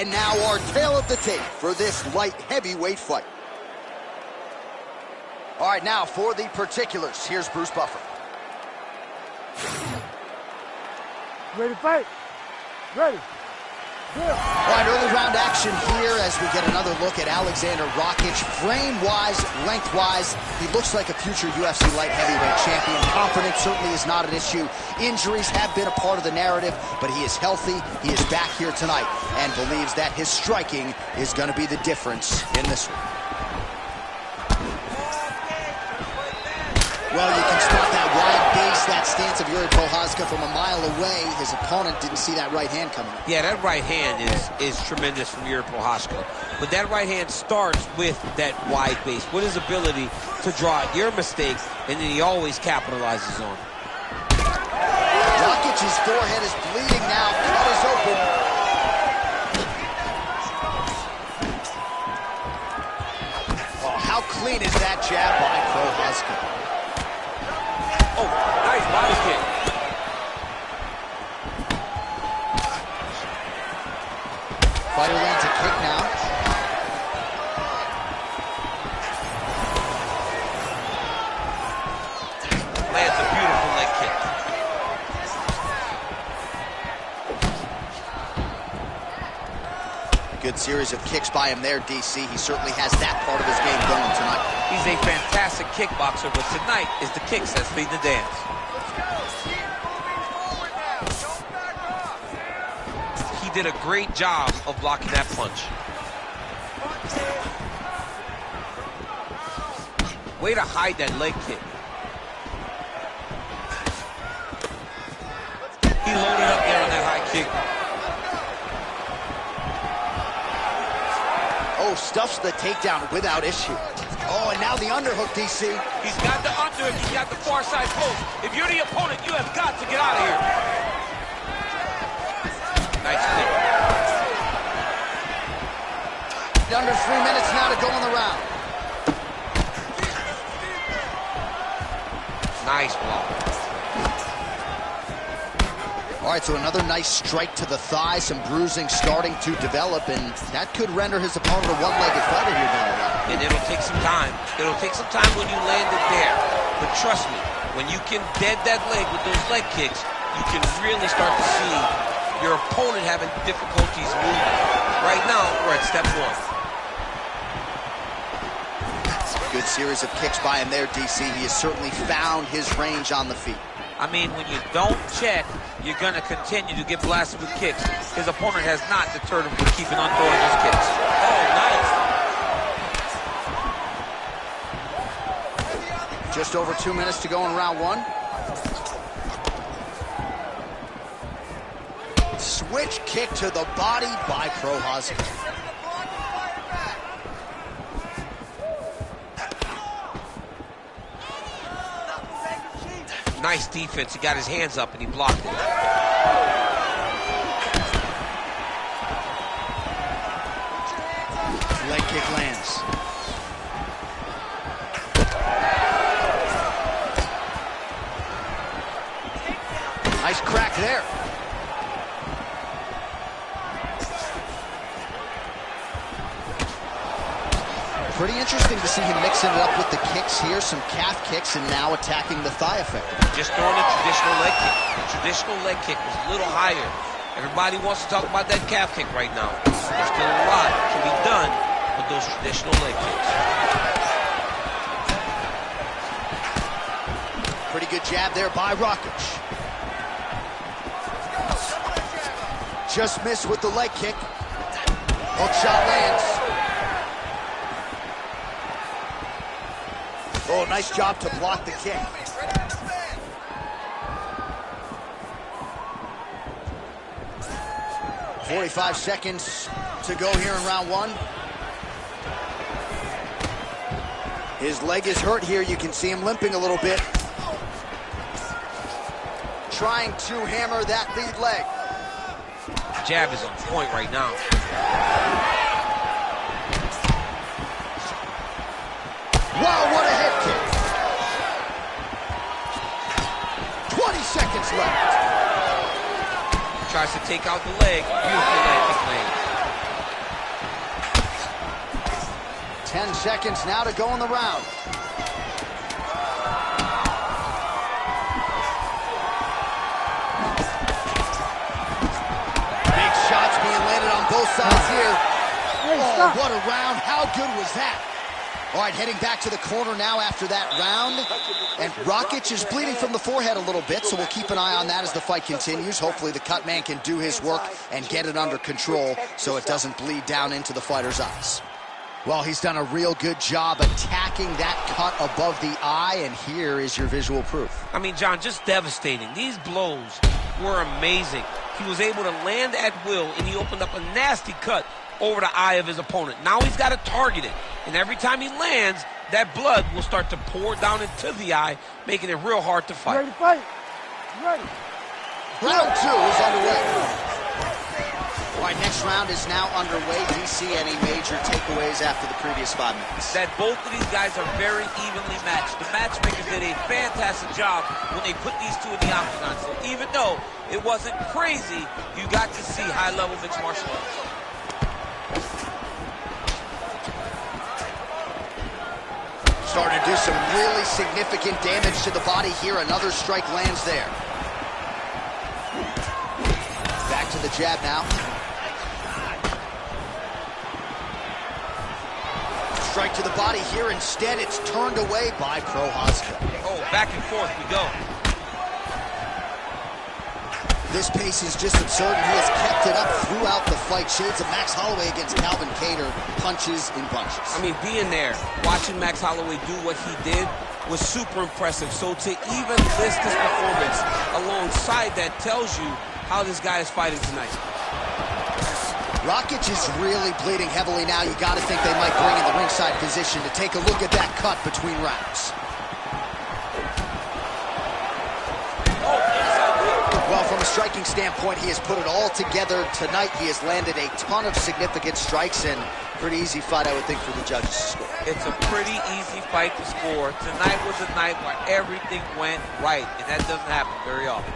And now our tale of the tape for this light heavyweight fight. All right, now for the particulars, here's Bruce Buffer. Ready to fight? Ready. All right, early round action here as we get another look at Alexander Rakic. Frame-wise, length-wise, he looks like a future UFC light heavyweight champion. Confidence certainly is not an issue. Injuries have been a part of the narrative, but he is healthy. He is back here tonight and believes that his striking is going to be the difference in this one. Well, you can spot that wide base, that stance of Jiri Prochazka from a mile away. His opponent didn't see that right hand coming. Yeah, that right hand is tremendous from Jiri Prochazka. But that right hand starts with that wide base, with his ability to draw out your mistakes, and then he always capitalizes on it. Rakic's forehead is bleeding now. Cut is open. Oh, how clean is that jab by Prochazka? Oh, nice body kick. Fighter lands a kick now. Lands a beautiful leg kick. Good series of kicks by him there, DC. He certainly has that part of his game going tonight. He's a fantastic kickboxer, but tonight is the kicks that feed the dance. He did a great job of blocking that punch. Way to hide that leg kick. He loaded up there on that high kick. Oh, stuffs the takedown without issue. Oh, and now the underhook, DC. He's got the underhook, he's got the far side post. If you're the opponent, you have got to get out of here. Nice kick. Under 3 minutes now to go in the round. Nice block. All right, so another nice strike to the thigh, some bruising starting to develop, and that could render his opponent a one-legged fighter here down the line. And it'll take some time. It'll take some time when you land it there. But trust me, when you can dead that leg with those leg kicks, you can really start to see your opponent having difficulties moving. Right now, we're at step one. Good series of kicks by him there, DC. He has certainly found his range on the feet. I mean, when you don't check, you're going to continue to get blasted with kicks. His opponent has not deterred him from keeping on throwing those kicks. Oh, nice. Just over 2 minutes to go in round one. Switch kick to the body by Prochazka. Nice defense. He got his hands up and he blocked it. Leg kick lands. Nice crack there. Pretty interesting to see him mixing it up with the kicks here, some calf kicks, and now attacking the thigh effectively. Just throwing a traditional leg kick. The traditional leg kick was a little higher. Everybody wants to talk about that calf kick right now. There's still a lot can be done with those traditional leg kicks. Pretty good jab there by Rakic. Just missed with the leg kick. Hook shot lands. Oh, nice job to block the kick. "45 seconds to go here in round one. His leg is hurt here. You can see him limping a little bit. Trying to hammer that lead leg. Jab is on point right now. Wow, what a head kick. 20 seconds left. Tries to take out the leg. Beautiful leg kick lands. 10 seconds now to go in the round. Big shots being landed on both sides here. Oh, what a round. How good was that? All right, heading back to the corner now after that round. And Rakic is bleeding from the forehead a little bit, so we'll keep an eye on that as the fight continues. Hopefully the cut man can do his work and get it under control so it doesn't bleed down into the fighter's eyes. Well, he's done a real good job attacking that cut above the eye, and here is your visual proof. I mean, John, just devastating. These blows were amazing. He was able to land at will, and he opened up a nasty cut over the eye of his opponent. Now he's got to target it. And every time he lands, that blood will start to pour down into the eye, making it real hard to fight. Ready to fight? Ready. Round 2 is underway. All right, next round is now underway. DC, any major takeaways after the previous 5 minutes? That both of these guys are very evenly matched. The matchmakers did a fantastic job when they put these two in the octagon. So even though it wasn't crazy, you got to see high-level mixed martial arts. Starting to do some really significant damage to the body here. Another strike lands there. Back to the jab now. Strike to the body here. Instead, it's turned away by Prochazka. Oh, back and forth we go. This pace is just absurd, and he has kept it up throughout the fight. Shades of Max Holloway against Calvin Kattar, punches in bunches. I mean, being there, watching Max Holloway do what he did was super impressive. So to even list this performance alongside that tells you how this guy is fighting tonight. Rakic is really bleeding heavily now. You got to think they might bring in the ringside physician to take a look at that cut between rounds. Well, from a striking standpoint, he has put it all together tonight. He has landed a ton of significant strikes, and pretty easy fight, I would think, for the judges to score. It's a pretty easy fight to score. Tonight was a night where everything went right, and that doesn't happen very often.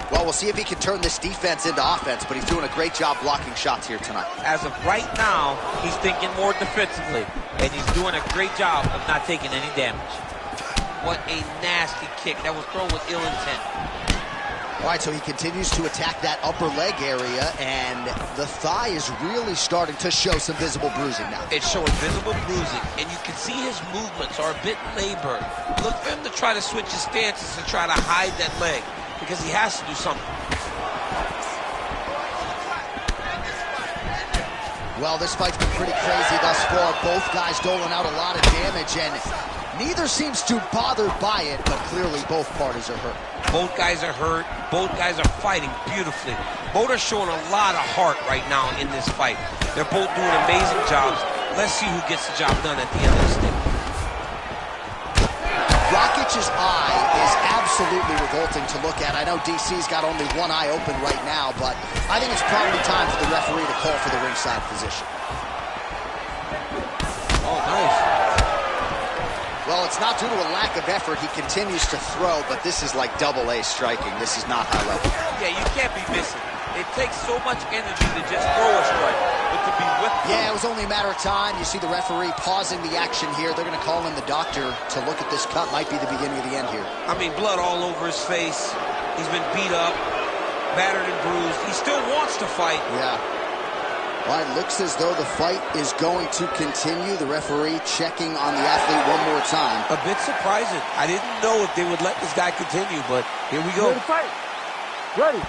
Well, we'll see if he can turn this defense into offense, but he's doing a great job blocking shots here tonight. As of right now, he's thinking more defensively, and he's doing a great job of not taking any damage. What a nasty kick. That was thrown with ill intent. All right, so he continues to attack that upper leg area, and the thigh is really starting to show some visible bruising now. It's showing visible bruising, and you can see his movements are a bit labored. Look for him to try to switch his stances and try to hide that leg, because he has to do something. Well, this fight's been pretty crazy thus far. Both guys doling out a lot of damage, and neither seems too bothered by it, but clearly both parties are hurt. Both guys are hurt. Both guys are fighting beautifully. Both are showing a lot of heart right now in this fight. They're both doing amazing jobs. Let's see who gets the job done at the end of the stick. Rakic's eye is absolutely revolting to look at. I know DC's got only one eye open right now, but I think it's probably time for the referee to call for the ringside physician. Oh, nice. Well, it's not due to a lack of effort. He continues to throw, but this is like double-A striking. This is not high level. Yeah, you can't be missing. It takes so much energy to just throw a strike, but to be with them. Yeah, it was only a matter of time. You see the referee pausing the action here. They're going to call in the doctor to look at this cut. Might be the beginning of the end here. I mean, blood all over his face. He's been beat up, battered and bruised. He still wants to fight. Yeah. Well, it looks as though the fight is going to continue. The referee checking on the athlete one more time. A bit surprising. I didn't know if they would let this guy continue, but here we go. Ready to fight? Ready.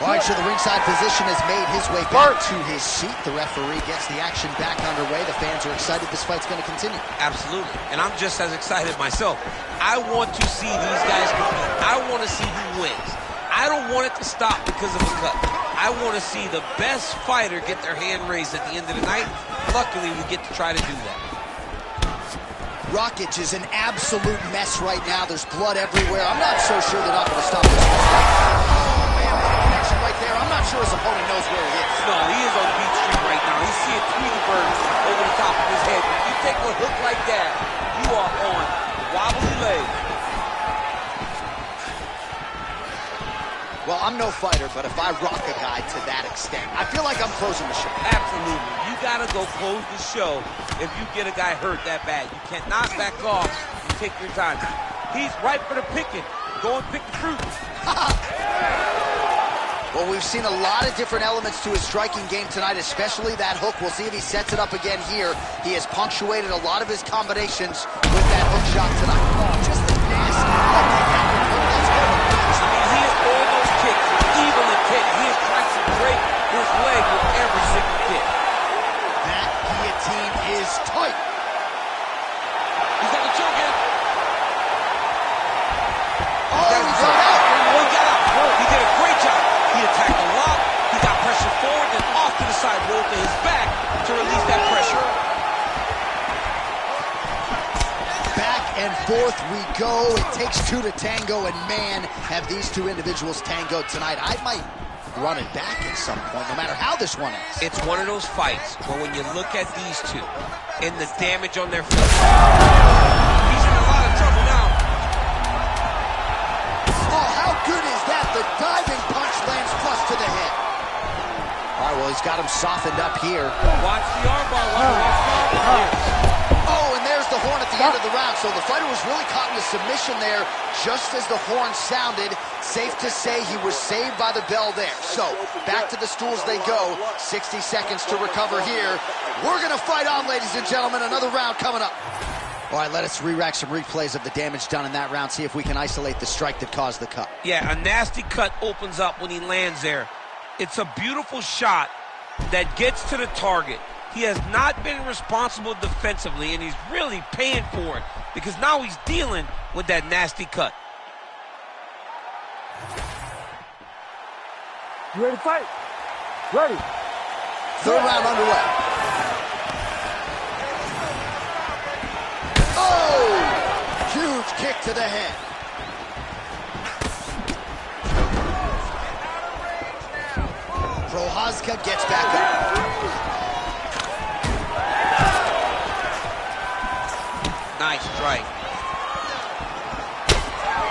All right, so the ringside physician has made his way back to his seat. The referee gets the action back underway. The fans are excited. This fight's going to continue. Absolutely. And I'm just as excited myself. I want to see these guys compete. I want to see who wins. I don't want it to stop because of a cut. I want to see the best fighter get their hand raised at the end of the night. Luckily, we get to try to do that. Rakic is an absolute mess right now. There's blood everywhere. I'm not so sure they're not going to stop this fight. Oh, man, that connection right there. I'm not sure his opponent knows where he is. No, he is on Beach Street right now. He's seeing Tweety Bird over the top of his head. If you take a hook like that, you are on wobbly legs. Well, I'm no fighter, but if I rock a guy to that extent, I feel like I'm closing the show. Absolutely. You got to go close the show if you get a guy hurt that bad. You cannot back off and take your time. He's ripe for the picking. Go and pick the fruit. Well, we've seen a lot of different elements to his striking game tonight, especially that hook. We'll see if he sets it up again here. He has punctuated a lot of his combinations with that hook shot tonight. Oh, just a nasty hook. He is all those kicks, even the kick. He is trying to break his leg with every single kick. That guillotine is tight. He's got the choke in. Oh, he's got out. Oh, he got out. He did a great job. He attacked a lot. He got pressure forward and off to the side, rolled to his back to release that pressure. Back and forth we go. It takes two to tango, and man, have these two individuals tangoed tonight. I might run it back at some point, no matter how this one ends. It's one of those fights where when you look at these two and the damage on their face, he's in a lot of trouble now. Oh, how good is that? The diving punch lands flush to the head. All right, well, he's got him softened up here. Watch the armbar. Watch the armbar. Oh, and there's the horn at the end of the round. So the fighter was really caught in a submission there just as the horn sounded. Safe to say he was saved by the bell there. So back to the stools they go. 60 seconds to recover here. We're going to fight on, ladies and gentlemen. Another round coming up. All right, let us re-rack some replays of the damage done in that round. See if we can isolate the strike that caused the cut. Yeah, a nasty cut opens up when he lands there. It's a beautiful shot that gets to the target. He has not been responsible defensively, and he's really paying for it because now he's dealing with that nasty cut. You ready to fight? Ready. Third round underway. Oh! Huge kick to the head. Prochazka gets back up. Nice strike.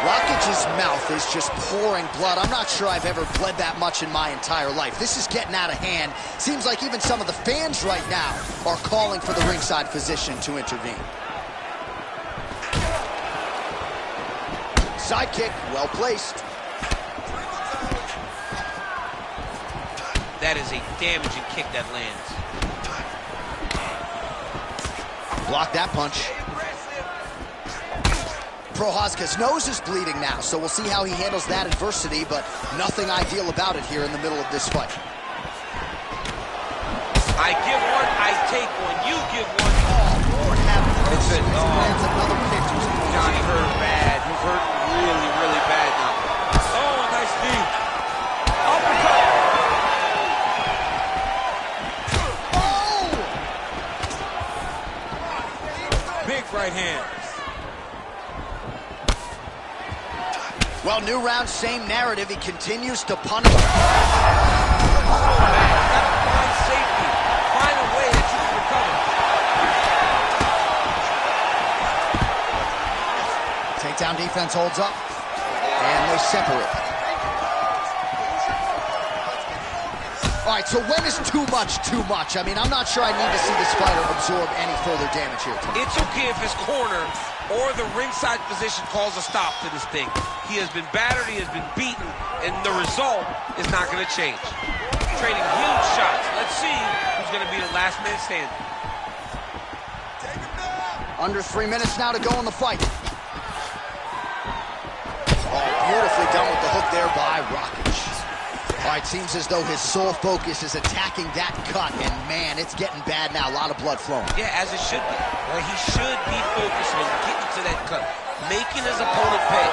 Rakic's mouth is just pouring blood. I'm not sure I've ever bled that much in my entire life. This is getting out of hand. Seems like even some of the fans right now are calling for the ringside physician to intervene. Side kick, well placed. That is a damaging kick that lands. Block that punch. Prochazka's nose is bleeding now, so we'll see how he handles that adversity, but nothing ideal about it here in the middle of this fight. I give one, I take one. You give one. Oh, Lord have mercy. It's Lands another kick to his nose. Johnny hurt bad. He's hurt really, really bad now. Oh, nice knee. Uppercut. Oh! Big right hand. Well, new round, same narrative. He continues to punish. So bad. You gotta find safety. Find a way that you can recover. Takedown defense holds up, and they separate. All right, so when is too much too much? I mean, I'm not sure I need to see this fighter absorb any further damage here tonight. It's okay if his corner or the ringside physician calls a stop to this thing. He has been battered, he has been beaten, and the result is not going to change. Trading huge shots. Let's see who's going to be the last man standing. Under 3 minutes now to go in the fight. Oh, beautifully done with the hook there by Rakic. All right, seems as though his sole focus is attacking that cut, and man, it's getting bad now. A lot of blood flowing. Yeah, as it should be. He should be focused on getting to that cut, making his opponent pay.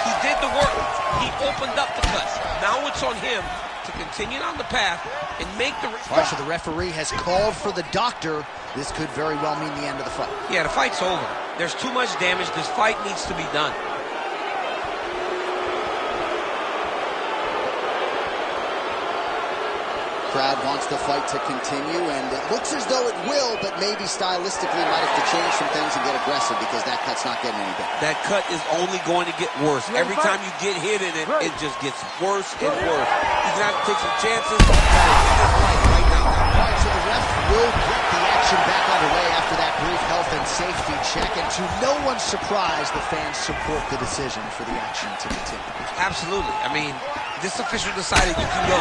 He did the work. He opened up the cut. Now it's on him to continue on the path and make the... All right, so the referee has called for the doctor. This could very well mean the end of the fight. Yeah, the fight's over. There's too much damage. This fight needs to be done. crowd wants the fight to continue, and it looks as though it will, but maybe stylistically might have to change some things and get aggressive because that cut's not getting any better. That cut is only going to get worse. Every time you get hit in it, it just gets worse and worse. He's going to have to take some chances. Right now. All right, so the ref will get the action back underway after that brief health and safety check, and to no one's surprise, the fans support the decision for the action to continue. Absolutely. I mean, this official decided you can go.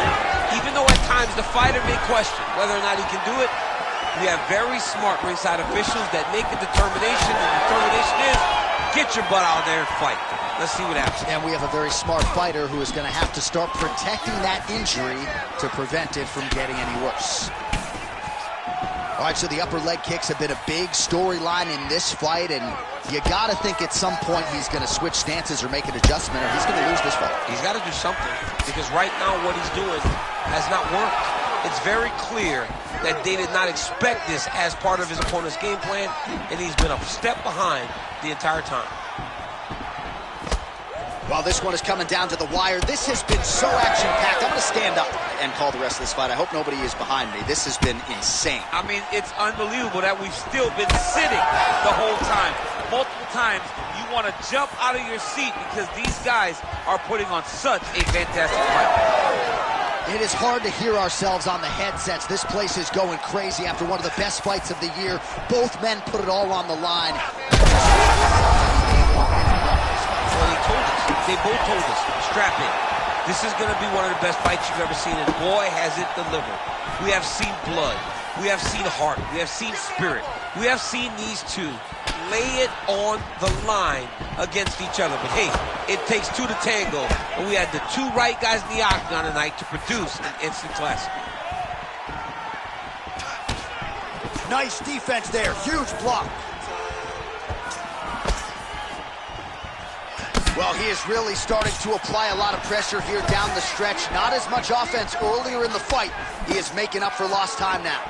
Even though at times the fighter may question whether or not he can do it, we have very smart ringside officials that make a determination, and the determination is get your butt out there and fight. Let's see what happens. And we have a very smart fighter who is going to have to start protecting that injury to prevent it from getting any worse. All right, so the upper leg kicks have been a big storyline in this fight, and you got to think at some point he's going to switch stances or make an adjustment, or he's going to lose this fight. He's got to do something, because right now what he's doing has not worked. It's very clear that they did not expect this as part of his opponent's game plan, and he's been a step behind the entire time. Well, this one is coming down to the wire. This has been so action-packed. I'm going to stand up and call the rest of this fight. I hope nobody is behind me. This has been insane. I mean, it's unbelievable that we've still been sitting the whole time. Multiple times, you want to jump out of your seat because these guys are putting on such a fantastic fight. It is hard to hear ourselves on the headsets. This place is going crazy after one of the best fights of the year. Both men put it all on the line. Well, they both told us, strap in. This is going to be one of the best fights you've ever seen, and boy, has it delivered. We have seen blood. We have seen heart. We have seen spirit. We have seen these two lay it on the line against each other. But hey, it takes two to tango, and we had the two right guys in the octagon tonight to produce an instant classic. Nice defense there. Huge block. Well, he is really starting to apply a lot of pressure here down the stretch. Not as much offense earlier in the fight. He is making up for lost time now.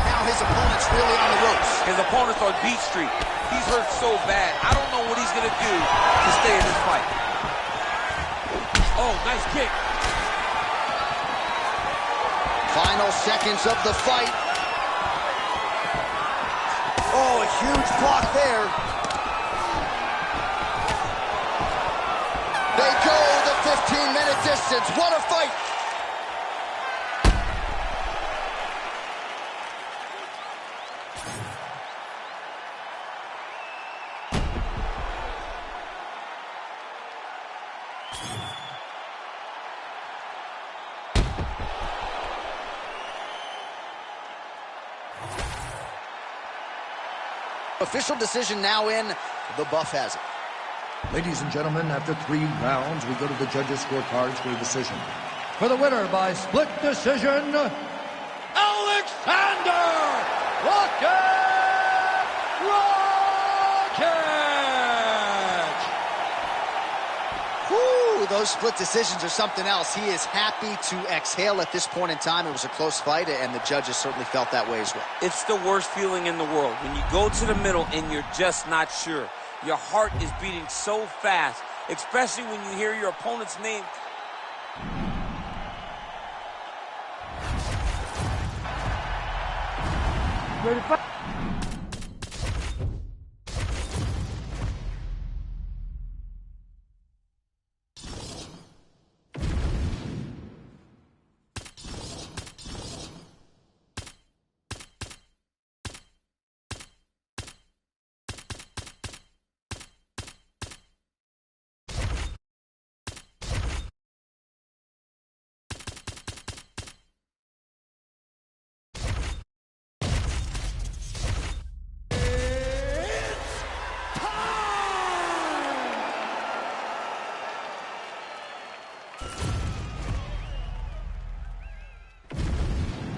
Now his opponent's really on the ropes. His opponent's on Beat Street. He's hurt so bad. I don't know what he's going to do to stay in this fight. Oh, nice kick. Final seconds of the fight. Oh, a huge block there. They go the 15-minute distance. What a fight! Official decision now in. The buff has it. Ladies and gentlemen, after 3 rounds, we go to the judges' scorecards for a decision. For the winner by split decision, Alexander Rakic! Whew, those split decisions are something else. He is happy to exhale at this point in time. It was a close fight, and the judges certainly felt that way as well. It's the worst feeling in the world when you go to the middle and you're just not sure. Your heart is beating so fast, especially when you hear your opponent's name. Ready to fight?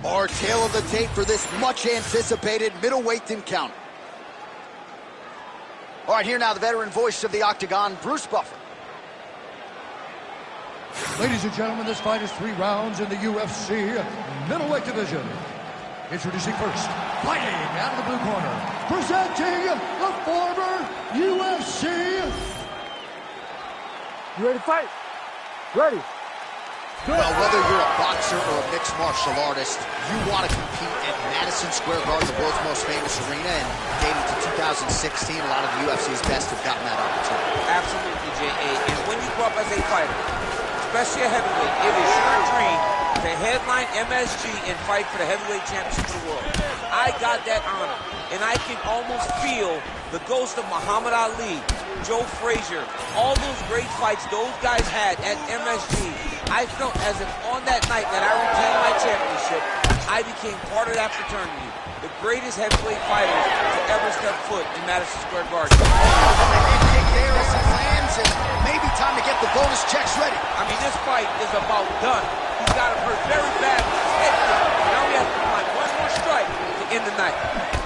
Our tale of the tape for this much-anticipated middleweight encounter. All right, here now the veteran voice of the Octagon, Bruce Buffer. Ladies and gentlemen, this fight is 3 rounds in the UFC middleweight division. Introducing first, fighting out of the blue corner, presenting the former UFC. You ready to fight? Ready. Well, whether you're a boxer or a mixed martial artist, you want to compete at Madison Square Garden, the world's most famous arena, and dating to 2016, a lot of the UFC's best have gotten that opportunity. Absolutely, J.A. And when you grow up as a fighter, especially a heavyweight, it is your dream to headline MSG and fight for the heavyweight championship of the world. I got that honor, and I can almost feel the ghost of Muhammad Ali, Joe Frazier, all those great fights those guys had at MSG. I felt as if on that night that I retained my championship, I became part of that fraternity. The greatest heavyweight fighters to ever step foot in Madison Square Garden. Kick there as he lands, and maybe time to get the bonus checks ready. I mean, this fight is about done. He's got him hurt very bad with his head kick. Now we have to find one more strike to end the night.